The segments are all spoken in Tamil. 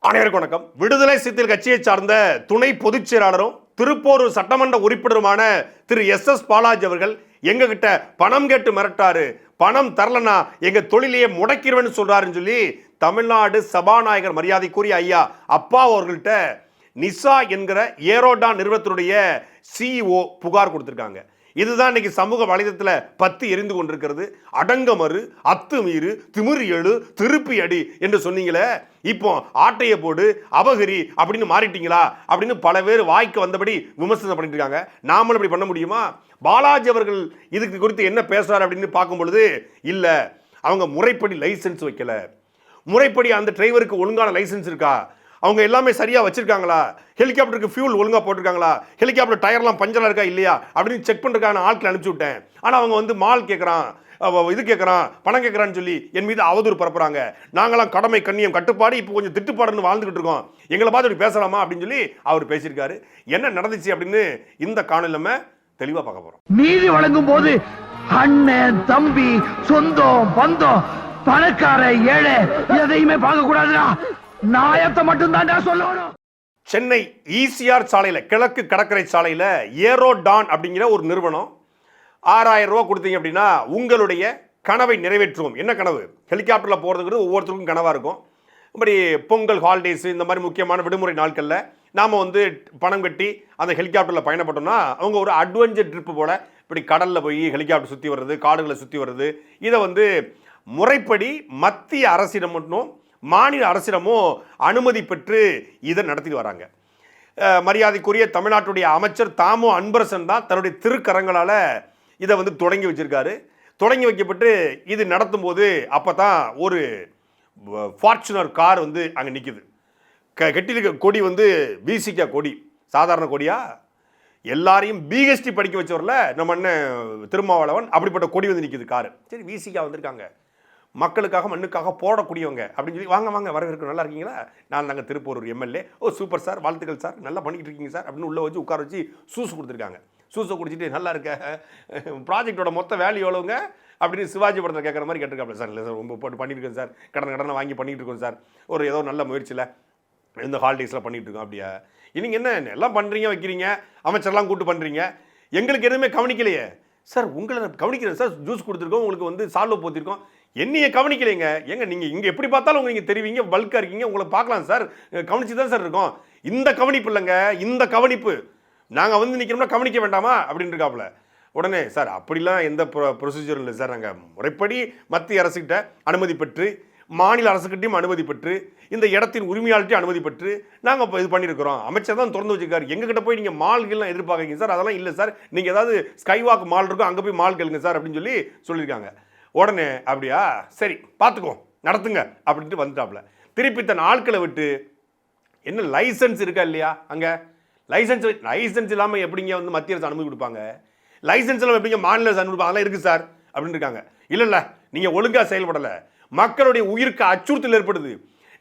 அனைவருக்கும் வணக்கம். விடுதலை சிறுத்தைகள் கட்சியை சார்ந்த துணை பொதுச் செயலாளரும் திருப்போரூர் சட்டமன்ற உறுப்பினருமான திரு எஸ் பாலாஜி அவர்கள் எங்க கிட்ட பணம் கேட்டு மிரட்டாரு, பணம் தரலனா எங்க தொழிலையே முடக்கிடுவேன்னு சொல்றாருன்னு சொல்லி தமிழ்நாடு சபாநாயகர் மரியாதைக்குரிய ஐயா அப்பா அவர்கள்ட்ட நிசா என்கிற ஏரோடான் நிறுவனத்தினுடைய சிஇஓ புகார் கொடுத்திருக்காங்க. இதுதான் இன்னைக்கு சமூக வலைதளத்தில் பத்தி எரிந்து கொண்டிருக்கிறது. அடங்கமறு, அத்துமீறு, திமிரு எழு, திருப்பி அடி என்று சொன்னீங்களே, இப்போ ஆட்டையை போடு, அபகரி அப்படின்னு மாறிட்டீங்களா அப்படின்னு பல பேர் வாய்க்கு வந்தபடி விமர்சனம் பண்ணிட்டு இருக்காங்க. நாமளும் இப்படி பண்ண முடியுமா? பாலாஜி அவர்கள் இதுக்கு குறித்து என்ன பேசுறாரு அப்படின்னு பார்க்கும் பொழுது, இல்ல அவங்க முறைப்படி லைசன்ஸ் வைக்கல, முறைப்படி அந்த டிரைவருக்கு ஒழுங்கான லைசன்ஸ் இருக்கா, அவங்க எல்லாமே சரியாக வச்சிருக்காங்களா, ஹெலிகாப்டருக்கு ஃபியூல் ஒழுங்காக போட்டிருக்காங்களா, ஹெலிகாப்டர் டயர்லாம் பஞ்சராக இருக்கா இல்லையா அப்படின்னு செக் பண்ணுறதுக்கான ஆட்களை அனுப்பிச்சி விட்டேன். ஆனால் அவங்க வந்து மால் கேட்குறான், இது கேட்குறான், பணம் கேட்குறான்னு சொல்லி என் மீது அவதூறு பரப்புறாங்க. நாங்களாம் கடமை கண்ணியம் கட்டுப்பாடு இப்போ கொஞ்சம் திட்டுப்பாடுன்னு வாழ்ந்துகிட்டு இருக்கோம், எங்களை பார்த்து இப்படி பேசலாமா அப்படின்னு சொல்லி அவர் பேசியிருக்காரு. என்ன நடந்துச்சு அப்படின்னு இந்த காணொலியில நம்ம தெளிவாக பார்க்க போகிறோம். நீதி வழங்கும் போது அண்ணன் தம்பி சொந்தம் பந்தம் பணக்கார ஏழை எதையுமே பார்க்க கூடாதுடா, நாயத்தை மட்டும் தான் சொல்லணும். சென்னை ஈசிஆர் சாலையில், கிழக்கு கடற்கரை சாலையில் ஏரோடான் அப்படிங்கிற ஒரு நிறுவனம் 6000 ரூபா கொடுத்தீங்க அப்படின்னா உங்களுடைய கனவை நிறைவேற்றுவோம். என்ன கனவு? ஹெலிகாப்டரில் போகிறதுங்கிறது ஒவ்வொருத்தருக்கும் கனவாக இருக்கும். இப்படி பொங்கல் ஹாலிடேஸ் இந்த மாதிரி முக்கியமான விடுமுறை நாட்களில் நாம் வந்து பணம் கட்டி அந்த ஹெலிகாப்டரில் பயணப்பட்டோம்னா அவங்க ஒரு அட்வென்ச்சர் ட்ரிப்பு போல் இப்படி கடலில் போய் ஹெலிகாப்டர் சுற்றி வர்றது, காடுகளை சுற்றி வர்றது, இதை வந்து முறைப்படி மத்திய அரசிடம் மட்டும் மாநில அரசிடமும் அனுமதி பெற்று இதை நடத்திட்டு வராங்க. மரியாதைக்குரிய தமிழ்நாட்டுடைய அமைச்சர் தாமோ அன்பரசன் தான் தன்னுடைய திருக்கரங்களால் இதை வந்து தொடங்கி வச்சிருக்காரு. தொடங்கி வைக்கப்பட்டு இது நடத்தும் போது அப்போ தான் ஒரு ஃபார்ச்சுனர் கார் வந்து அங்கே நிற்குது. கட்டியிருக்க கொடி வந்து விசிகா கொடி, சாதாரண கொடியா? எல்லாரையும் பிஹெச்டி படிக்க வச்சவரில் நம்ம அண்ணன் திருமாவளவன், அப்படிப்பட்ட கொடி வந்து நிற்குது காரு. சரி, விசிகா வந்திருக்காங்க, மக்களுக்காக மண்ணுக்காக போடக்கூடியவங்க அப்படின்னு சொல்லி வாங்க வாங்க வரவேற்க, நல்லா இருக்கீங்களா, நான் நாங்கள் திருப்பூரூர் எம்எல்ஏ, ஓ சூப்பர் சார், வாழ்த்துக்கள் சார், நல்லா பண்ணிக்கிட்டு இருக்கீங்க சார் அப்படின்னு உள்ளே வச்சு உட்கார வச்சு சூஸ் கொடுத்துருக்காங்க. சூஸை குடிச்சிட்டு நல்லா இருக்க, ப்ராஜெக்டோட மொத்த வேல்யூ எவ்வளோங்க அப்படின்னு சிவாஜி படத்தில் கேட்குற மாதிரி கேட்டிருக்காப்ல. சார் இல்லை சார், ரொம்ப போட்டு பண்ணியிருக்கேன் சார், கடனை வாங்கி பண்ணிகிட்டு இருக்கோம் சார், ஒரு ஏதோ நல்ல முயற்சியில் இந்த ஹாலிடேஸில் பண்ணிகிட்டு இருக்கோம். அப்படியா? இன்னைக்கு என்ன எல்லாம் பண்ணுறீங்க வைக்கிறீங்க, அமைச்சர்லாம் கூப்பிட்டு பண்ணுறீங்க, எங்களுக்கு எதுவுமே கவனிக்கலையே சார். உங்களை கவனிக்கிறேன் சார், ஜூஸ் கொடுத்துருக்கோம், உங்களுக்கு வந்து சால்வ் போத்திருக்கோம், என்னைய கவனிக்கலைங்க. எங்க நீங்கள் இங்கே எப்படி பார்த்தாலும் நீங்கள் தெரிவிங்க, பல்காக இருக்கீங்க, உங்களை பார்க்கலாம் சார், கவனிச்சு தான் சார் இருக்கோம். இந்த கவனிப்பு இல்லைங்க, இந்த கவனிப்பு நாங்கள் வந்து நிற்கிறோம்னா கவனிக்க வேண்டாமா அப்படின்னு இருக்காப்புல. உடனே சார் அப்படிலாம் எந்த ப்ரொசீஜரும் இல்லை சார், நாங்கள் முறைப்படி மத்திய அரசுகிட்ட அனுமதி பெற்று, மாநில அரசுக்கிட்டையும் அனுமதி பெற்று, இந்த இடத்தின் உரிமையாளர்கிட்டையும் அனுமதி பெற்று நாங்கள் இப்போ இது பண்ணியிருக்கிறோம். அமைச்சர் தான் திறந்து வச்சுருக்காரு, எங்ககிட்ட போய் நீங்கள் மால்கள்லாம் எதிர்பார்க்குறீங்க சார், அதெல்லாம் இல்லை சார், நீங்கள் ஏதாவது ஸ்கைவாக் மால் இருக்கும் அங்கே போய் மால் கேளுங்க சார் அப்படின்னு சொல்லி சொல்லியிருக்காங்க. உடனே அப்படியா சரி பார்த்துக்கோ நடத்துங்க அப்படின்ட்டு வந்துட்டாப்புல. திருப்பி தன் ஆட்களை விட்டு, என்ன லைசன்ஸ் இருக்கா இல்லையா, அங்கே லைசன்ஸ் இல்லாமல் எப்படிங்க வந்து மத்திய அரசு அனுமதி கொடுப்பாங்க, லைசன்ஸ் இல்லாமல் எப்படிங்க மாநில அரசு அனுமதி கொடுப்பாங்க, அதெல்லாம் இருக்குது சார் அப்படின்னு இருக்காங்க. இல்லை நீங்கள் ஒழுங்காக செயல்படலை, மக்களுடைய உயிருக்கு அச்சுறுத்தல் ஏற்படுது,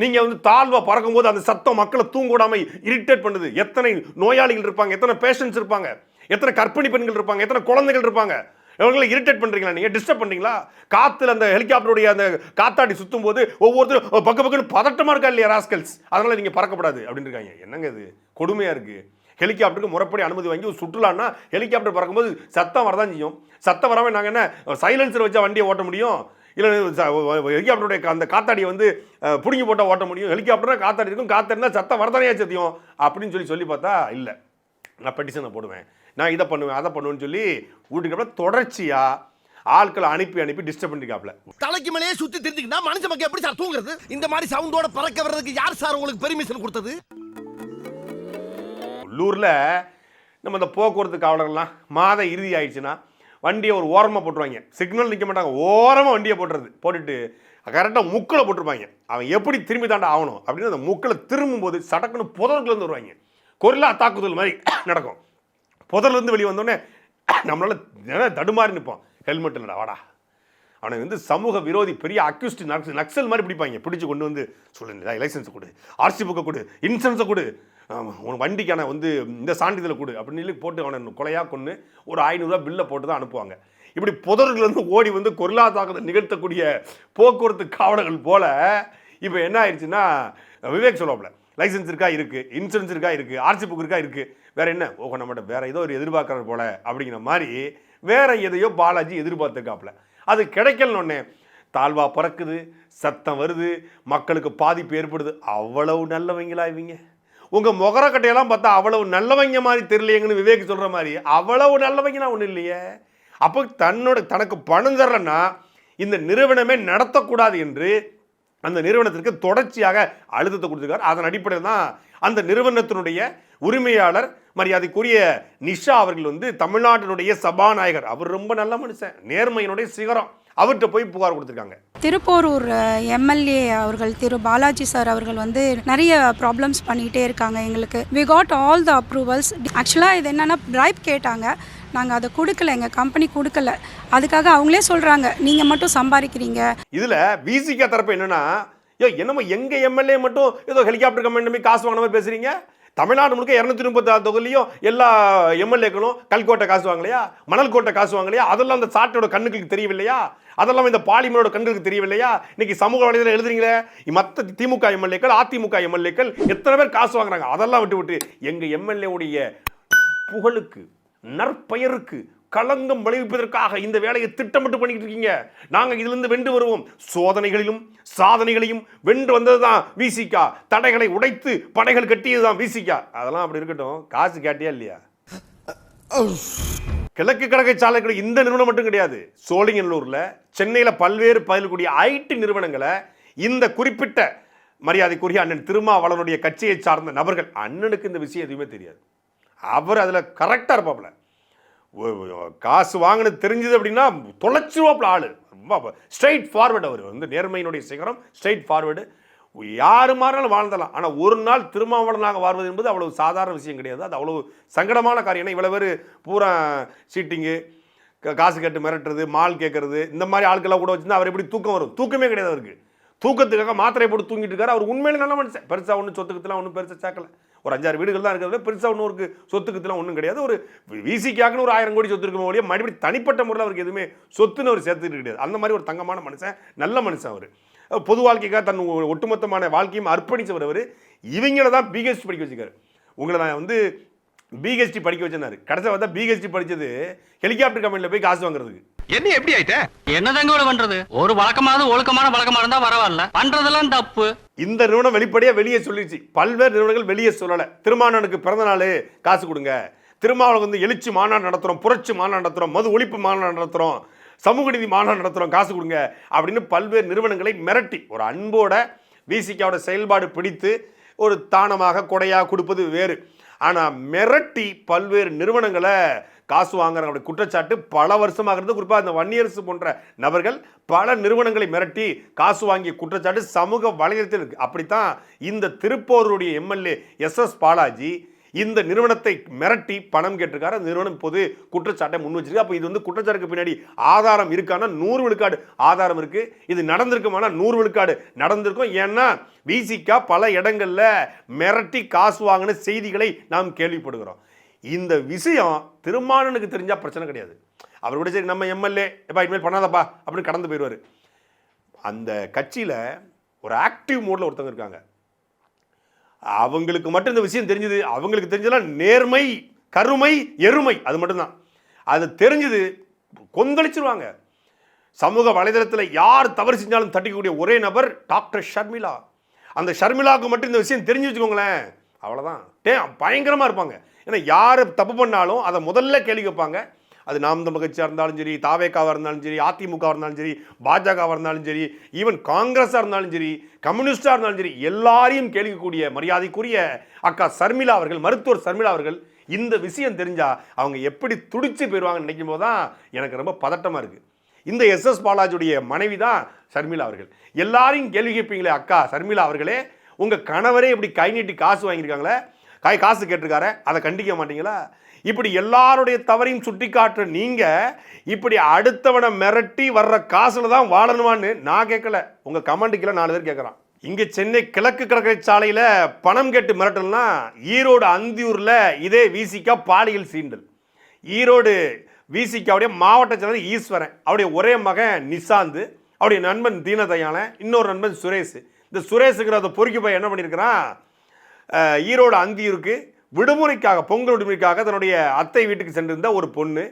நீங்கள் வந்து தாழ்வாக பறக்கும்போது அந்த சத்தம் மக்களை தூங்க விடாமல் இரிட்டேட் பண்ணுது. எத்தனை நோயாளிகள் இருப்பாங்க, எத்தனை பேஷண்ட்ஸ் இருப்பாங்க, எத்தனை கர்ப்பிணி பெண்கள் இருப்பாங்க, எத்தனை குழந்தைகள் இருப்பாங்க, இவங்களை இரிட்டேட் பண்ணுறீங்களா, நீங்கள் டிஸ்டர்ப் பண்ணுறீங்களா? காற்றுல அந்த ஹெலிகாப்டருடைய அந்த காத்தாடி சுற்றும் போது ஒவ்வொருத்தரும் பக்குன்னு பதட்டமாக இருக்கா இல்லையா ராஸ்கல்ஸ், அதனால் நீங்கள் பறக்கப்படாது அப்படின்னு இருக்காங்க. என்னங்க இது கொடுமையாக இருக்குது. ஹெலிகாப்டருக்கு முறைப்படி அனுமதி வாங்கி ஒரு சுற்றுலான்னா ஹெலிகாப்டர் பறக்கும்போது சத்தம் வரதான் செய்யும். சத்தம் வராமல் நாங்கள் என்ன சைலன்சர் வச்சா வண்டியை ஓட்ட முடியும்? இல்லை ஹெலிகாப்டருடைய அந்த காத்தாடியை வந்து பிடுங்கி போட்டால் ஓட்ட முடியும்? ஹெலிகாப்டர்னா காத்தாடி இருக்கும், காத்தாடினா சத்தம் வரதானே சத்தியம் அப்படின்னு சொல்லி பார்த்தா இல்லை, நான் பெட்டிஷனை போடுவேன், நான் இதை பண்ணுவேன் அதை பண்ணுவேன்னு சொல்லி வீட்டுக்கு தொடர்ச்சியாக ஆட்களை அனுப்பி டிஸ்டர்ப் பண்ணிருக்காப்ல. தலைக்கு மேலேயே சுற்றி தெரிஞ்சுக்கிட்டா மனுஷ மக்கள் எப்படி சார் தூங்குறது? இந்த மாதிரி சவுண்டோட பறக்க வர்றதுக்கு யார் சார் உங்களுக்கு பெர்மிஷன் கொடுத்தது? உள்ளூரில் நம்ம இந்த போக்குவரத்து காவலர்கள்லாம் மாத இறுதி ஆயிடுச்சுன்னா வண்டியை ஒரு ஓரமாக போட்டுருவாங்க, சிக்னல் நிற்க மாட்டாங்க, ஓரமாக வண்டியை போட்டுட்டு கரெக்டாக முக்கில் போட்டிருப்பாங்க. அவன் எப்படி திரும்பி தாண்டா ஆகணும் அப்படின்னு அந்த முக்கில் திரும்பும்போது சடக்குன்னு புதர்லேருந்து வருவாங்க, கொரில்லா தாக்குதல் மாதிரி நடக்கும். புதர்லேருந்து வெளியே வந்தோடனே நம்மளால தடுமாறி நிற்போம். ஹெல்மெட் இல்லைடா வாடா, அவனை வந்து சமூக விரோதி பெரிய அக்யூஸ்ட் நக்சல் மாதிரி பிடிப்பாங்க. பிடிச்சி கொண்டு வந்து சொல்லுங்க லைசன்ஸை கொடு, ஆர்சி புக்கை கொடு, இன்சூரன்ஸை கொடு, உன் வண்டிக்கான வந்து இந்த சான்றிதழை கொடு அப்படின்னு சொல்லி போட்டு அவனை கொலையாக கொண்டு ஒரு 500 ரூபா பில்லை போட்டு தான் அனுப்புவாங்க. இப்படி புதர்கள்லேருந்து ஓடி வந்து கொரில்லா தாக்குதல் நிகழ்த்தக்கூடிய போக்குவரத்து காவலர்கள் போல இப்போ என்ன ஆயிடுச்சுன்னா விவேக் சொல்லுவாப்ல, லைசன்ஸ் இருக்கா இருக்கு, இன்சூரன்ஸ் இருக்கா இருக்கு, ஆர்சி புக் இருக்கா இருக்கு, வேற என்ன, ஓகே நம்மகிட்ட வேற ஏதோ ஒரு எதிர்பார்க்கறது போல அப்படிங்கிற மாதிரி வேற எதையோ பாலாஜி எதிர்பார்த்துருக்காப்ல. அது கிடைக்கலன்னொன்னே தாழ்வா பறக்குது, சத்தம் வருது, மக்களுக்கு பாதிப்பு ஏற்படுது. அவ்வளவு நல்லவங்களா இவங்க? உங்க முகரக்கட்டையெல்லாம் பார்த்தா அவ்வளவு நல்லவங்க மாதிரி தெரியலையேங்கன்னு விவேக் சொல்ற மாதிரி அவ்வளவு நல்லவங்கன்னா ஒன்றும் இல்லையே. அப்போ தனக்கு பணம் தரலன்னா இந்த நிறுவனமே நடத்தக்கூடாது என்று அந்த நிறுவனத்திற்கு தொடர்ச்சியாக அழுத்தத்தை கொடுத்துருக்கார். அதன் அடிப்படையில் தான் அந்த நிறுவனத்தினுடைய உரிமையாளர் மரியாதைக்குரிய நிஷா அவர்கள் தமிழ்நாட்டினுடைய சபாநாயகர், அவர் ரொம்ப நல்ல மனுஷன், நேர்மையினுடைய சிகரம், அவர்கிட்ட போய் புகார் கொடுத்துருக்காங்க. திருப்போரூர் எம்எல்ஏ அவர்கள் திரு பாலாஜி சார் அவர்கள் நிறைய ப்ராப்ளம்ஸ் பண்ணிகிட்டே இருக்காங்க. எங்களுக்கு we got all the approvals. ஆக்சுவலாக இது என்னென்னா பிரைப் கேட்டாங்க, நாங்கள் அதை கொடுக்கல, எங்கள் கம்பெனி கொடுக்கல. அதுக்காக அவங்களே சொல்கிறாங்க நீங்கள் மட்டும் சம்பாதிக்கிறீங்க. இதில் விசிகா தரப்பு என்னன்னா, என்னமோ எங்கள் எம்எல்ஏ மட்டும் ஏதோ ஹெலிகாப்டர் கம்பெனி காசு வாங்கின மாதிரி பேசுகிறீங்க. தமிழ்நாடு முழுக்க 236 தொகுதியிலையும் எல்லா எம்எல்ஏக்களும் கல்கோட்டை காசு வாங்கலையா, மணல் கோட்டை காசு வாங்கலையா? அதெல்லாம் அந்த சாட்டோட கண்ணுக்கு தெரியவில்லையா? அதெல்லாம் இந்த பாலிமரோட கண்ணுக்கு தெரியவில்லையா? இன்னைக்கு சமூக வலைதளம் எழுதுறீங்களே, மற்ற திமுக எம்எல்ஏக்கள், அதிமுக எம்எல்ஏக்கள் எத்தனை பேர் காசு வாங்குறாங்க? அதெல்லாம் விட்டு எங்கள் எம்எல்ஏ உடைய புகழுக்கு, நற்பெயருக்கு களங்கம் விளைவிப்பதற்காக இந்த வேலையை திட்டமிட்டு பண்ணிக்கிட்டு இருக்கீங்க. நாங்கள் இதிலிருந்து வென்று வருவோம். சோதனைகளிலும் சாதனைகளையும் வென்று வந்ததுதான் விசிகா. தடைகளை உடைத்து படைகள் கட்டியதுதான் விசிகா. அதெல்லாம் அப்படி இருக்கட்டும், காசு கேட்டியா இல்லையா? கிழக்கு கடற்கரை சாலைகள் இந்த நிறுவனம் மட்டும் கிடையாது. சோழிங்கநல்லூர்ல, சென்னையில பல்வேறு பயிலக்கூடிய ஐடி நிறுவனங்களை இந்த குறிப்பிட்ட மரியாதைக்குரிய அண்ணன் திருமாவளவனுடைய கட்சியை சார்ந்த நபர்கள், அண்ணனுக்கு இந்த விஷயம் எதுவுமே தெரியாது. அவர் அதில் கரெக்டாக இருப்பாப்புல. காசு வாங்கினது தெரிஞ்சது அப்படின்னா தொலைச்சிருவாப்புல ஆளு. Straight forward. அவர் நேர்மையினுடைய சிகரம், ஸ்ட்ரைட் ஃபார்வர்டு. யாரு மாறினாலும் வாழ்ந்தலாம். ஆனால் ஒரு நாள் திருமாவளவனாக வாழ்வது என்பது அவ்வளவு சாதாரண விஷயம் கிடையாது. அது அவ்வளவு சங்கடமான காரியம். ஏன்னா இவ்வளோ பேர் பூரா சீட்டிங்கு, காசு கேட்டு மிரட்டுறது, மால் கேட்கறது, இந்த மாதிரி ஆட்கள்லாம் கூட வச்சுருந்தா அவர் எப்படி தூக்கம் வரும்? தூக்கமே கிடையாது அவருக்கு. தூக்கத்துக்காக மாத்திரை போட்டு தூங்கிட்டு இருக்காரு. அவர் உண்மையிலே நல்ல மனுஷன். பெருசாக ஒன்றும் சொத்துக்கத்துலாம் ஒன்றும் பெருசாக சேர்க்கல. ஒரு 5-6 வீடுகள் தான் இருக்கிறது. பெருசாக ஒன்றும் ஒரு சொத்துக்கத்துலாம் ஒன்றும் கிடையாது. ஒரு விசிக்காக்குன்னு ஒரு 1000 கோடி சொத்து இருக்கும் போலியே மறுபடியும் தனிப்பட்ட முறையில் அவருக்கு எதுவுமே சொத்துன்னு அவர் சேர்த்துட்டு கிடையாது. அந்த மாதிரி ஒரு தங்கமான மனுஷன், நல்ல மனுஷன் அவர். பொது வாழ்க்கைக்காக தன் ஒட்டுமொத்தமான வாழ்க்கையும் அர்ப்பணிச்சவர் அவர். இவங்கள தான் பிஹெச்டி படிக்க வச்சுக்காரு. உங்களை நான் பிஹெச்டி படிக்க வச்சிருந்தாரு. கடைசியாக பார்த்தா பிஹெச்டி படித்தது ஹெலிகாப்டர் கம்பெனியில் போய் காசு வாங்குறதுக்கு. என்ன எப்படி ஆயிட்ட? என்னதாங்க பண்றது? ஒரு வழக்கமானது ஒழுக்கமான வழக்கமா இருந்தா பரவாயில்ல, பண்றதெல்லாம் தப்பு. இந்த நிறுவனம் வெளிப்படையா வெளியே சொல்லிடுச்சு. பல்வேறு நிறுவனங்கள் வெளியே சொல்லல. திருமாவளவனுக்கு பிறந்த நாள் காசு கொடுங்க, திருமாவளவன் எழுச்சி மாநாடு நடத்துறோம், புரட்சி மாநாடு நடத்துறோம், மது ஒழிப்பு மாநாடு நடத்துறோம், சமூக நீதி மாநாடு நடத்துறோம், காசு கொடுங்க அப்படின்னு பல்வேறு நிறுவனங்களை மிரட்டி ஒரு அன்போட விசிகாவோட செயல்பாடு பிடித்து ஒரு தானமாக கொடையாக கொடுப்பது வேறு. ஆனால் மிரட்டி பல்வேறு நிறுவனங்களை காசு வாங்குறாங்க அப்படி குற்றச்சாட்டு பல வருஷமாக இருந்து. குறிப்பாக இந்த வன்னியரசு போன்ற நபர்கள் பல நிறுவனங்களை மிரட்டி காசு வாங்கிய குற்றச்சாட்டு சமூக வலைதளத்தில் இருக்கு. அப்படித்தான் இந்த திருப்போரூருடைய எம்எல்ஏ எஸ் பாலாஜி இந்த நிறுவனத்தை மிரட்டி பணம் கேட்டிருக்காரு. அந்த நிறுவனம் இப்போது குற்றச்சாட்டை முன் வச்சிருக்கு. அப்போ இது குற்றச்சாட்டுக்கு பின்னாடி ஆதாரம் இருக்கானா 100 விழுக்காடு ஆதாரம் இருக்கு. இது நடந்திருக்குமானா 100 விழுக்காடு நடந்திருக்கும். ஏன்னா விசிகா பல இடங்கள்ல மிரட்டி காசு வாங்கின செய்திகளை நாம் கேள்விப்படுகிறோம். இந்த விஷயம் திருமாவளவனுக்கு தெரிஞ்சா பிரச்சனை கிடையாது. அவர் கூட சரி நம்ம எம்எல்ஏ எப்பா இனிமேல் பண்ணாதப்பா அப்படின்னு கடந்து போயிடுவார். அந்த கட்சியில் ஒரு ஆக்டிவ் மோடில் ஒருத்தவங்க இருக்காங்க. அவங்களுக்கு மட்டும் இந்த விஷயம் தெரிஞ்சது. அவங்களுக்கு தெரிஞ்சதெல்லாம் நேர்மை, கருமை, எருமை, அது மட்டும்தான். அது தெரிஞ்சது கொந்தளிச்சிருவாங்க. சமூக வலைதளத்தில் யார் தவறு செஞ்சாலும் தட்டிக்கக்கூடிய ஒரே நபர் டாக்டர் ஷர்மிளா. அந்த ஷர்மிளாவுக்கு மட்டும் இந்த விஷயம் தெரிஞ்சு வச்சுக்கோங்களேன், அவ்வளோதான். பயங்கரமாக இருப்பாங்க. ஏன்னா யார் தப்பு பண்ணாலும் அதை முதல்ல கேள்வி கேட்பாங்க. அது நாம் தமிழர் கட்சியாக இருந்தாலும் சரி, தாவேக்காவாக இருந்தாலும் சரி, அதிமுகவாக இருந்தாலும் சரி, பாஜகவாக இருந்தாலும் சரி, ஈவன் காங்கிரஸாக இருந்தாலும் சரி, கம்யூனிஸ்டாக இருந்தாலும் சரி, எல்லாரையும் கேள்விக்கூடிய மரியாதைக்குரிய அக்கா ஷர்மிளா அவர்கள், மருத்துவர் ஷர்மிளா அவர்கள் இந்த விஷயம் தெரிஞ்சா அவங்க எப்படி துடிச்சு போயிடுவாங்கன்னு நினைக்கும் போது தான் எனக்கு ரொம்ப பதட்டமாக இருக்குது. இந்த எஸ் பாலாஜியுடைய மனைவி தான் ஷர்மிளா அவர்கள். எல்லாரையும் கேள்வி கேட்பீங்களே, அக்கா ஷர்மிளா அவர்களே, உங்கள் கணவரே இப்படி கை நீட்டி காசு வாங்கியிருக்காங்களே, காசு கேட்டிருக்காரு, அதை கண்டிக்க மாட்டீங்களா? இப்படி எல்லாருடைய தவறையும் சுட்டி காட்டுற நீங்க இப்படி அடுத்தவனை மிரட்டி வர்ற காசுல தான் வாழணுமான்னு நான் கேட்கல, உங்க கமெண்ட்டுக்குள்ள 4 பேர் கேட்கறான். இங்க சென்னை கிழக்கு கடற்கரை சாலையில பணம் கேட்டு மிரட்டல்னா, ஈரோடு அந்தியூர்ல இதே விசிகா பாலியல் சீண்டல். ஈரோடு விசிகாவுடைய மாவட்ட செயலர் ஈஸ்வரன், அவருடைய ஒரே மகன் நிசாந்து, அவருடைய நண்பன் தீனதயாளன், இன்னொரு நண்பன் சுரேஷ். இந்த இந்த சுரேஷுங்கிற அந்த பொறுக்கி பையன் என்ன பண்ணியிருக்கிறான், ஈரோடு அந்தியூருக்கு விடுமுறைக்காக, பொங்கல் விடுமுறைக்காக தன்னுடைய அத்தை வீட்டுக்கு சென்றிருந்த ஒரு பொண்ணு,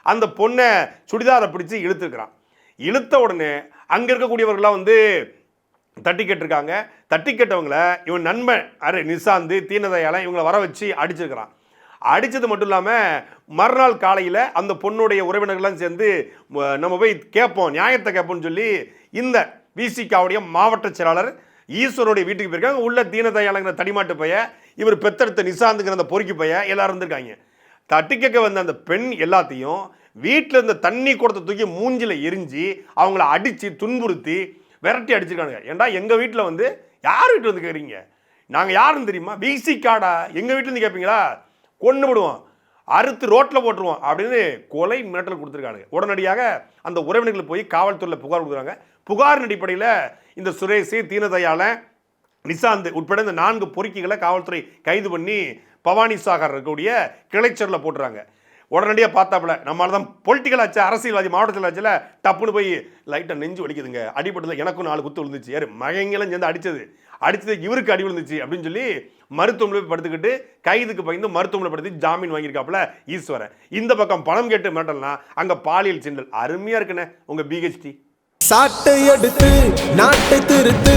அந்த பொண்ணை சுடிதாரை பிடிச்சி இழுத்துருக்கிறான். இழுத்த உடனே அங்கே இருக்கக்கூடியவர்கள்லாம் வந்து தட்டி கேட்டிருக்காங்க. தட்டி கேட்டவங்கள இவன் நண்பன் நிசாந்து தீனதயாளன் இவங்களை வர வச்சு அடிச்சிருக்கிறான். அடித்தது மட்டும் இல்லாமல் மறுநாள் காலையில் அந்த பொண்ணுடைய உறவினர்கள்லாம் சேர்ந்து நம்ம போய் கேட்போம், நியாயத்தை கேட்போம்னு சொல்லி இந்த விசிகாவுடைய மாவட்ட செயலாளர் ஈஸ்வருடைய வீட்டுக்கு போயிருக்காங்க. உள்ள தீனதயாளங்கிற தடிமாட்டு பைய, இவர் பெத்தெடுத்த நிசாந்துங்கிற அந்த பொறுக்கி பைய எல்லாரும் இருந்திருக்காங்க. தட்டி கேட்க வந்த அந்த பெண் எல்லாத்தையும் வீட்டில் இருந்த தண்ணி குடத்தை தூக்கி மூஞ்சில் எரிஞ்சு அவங்கள அடித்து துன்புறுத்தி விரட்டி அடிச்சிருக்கானுங்க. ஏன்டா எங்கள் வீட்டில் வந்து யார் வீட்டில் வந்து கேட்குறீங்க, நாங்கள் யாருன்னு தெரியுமா, விசிகாடா, எங்கள் வீட்டிலேருந்து கேட்பீங்களா, கொண்டு விடுவோம், அறுத்து ரோட்டில் போட்டுருவோம் அப்படின்னு கொலை மிரட்டல் கொடுத்துருக்காங்க. உடனடியாக அந்த உறவினர்கள் போய் காவல்துறையில் புகார் கொடுக்குறாங்க. புகாரின் அடிப்படையில் இந்த சுரேஷ், தீனதயாளன், நிசாந்த் உட்பட இந்த 4 பொறுக்கிகளை காவல்துறை கைது பண்ணி பவானி சாகர் இருக்கக்கூடிய கிளைச்சரில் போட்டுறாங்க. உடனடியாக பார்த்தாப்புல நம்மளால தான் பொலிட்டிக்கல் ஆச்சு, அரசியல்வாதி மாவட்டத்தில் ஆச்சுல, டப்புன்னு போய் லைட்டாக நெஞ்சு வலிக்குதுங்க, அடிபட்டதில் எனக்கும் 4 குத்து விழுந்துச்சு, யார் மகங்கெல்லாம் சேர்ந்து அடித்தது இவருக்கு அடி விழுந்துச்சு அப்படின்னு சொல்லி மருத்துவமனை படுத்துக்கிட்டு கைதுக்கு பயந்து மருத்துவமனை படுத்தி ஜாமீன் வாங்கியிருக்காப்புல ஈஸ்வரன். இந்த பக்கம் பணம் கேட்டு மிரட்டல்னா அங்கே பாலியல் சிண்டல். அருமையாக இருக்குண்ணே உங்கள் பிஹெச்டி. சாட்டை எடுத்து நாட்டை திருத்து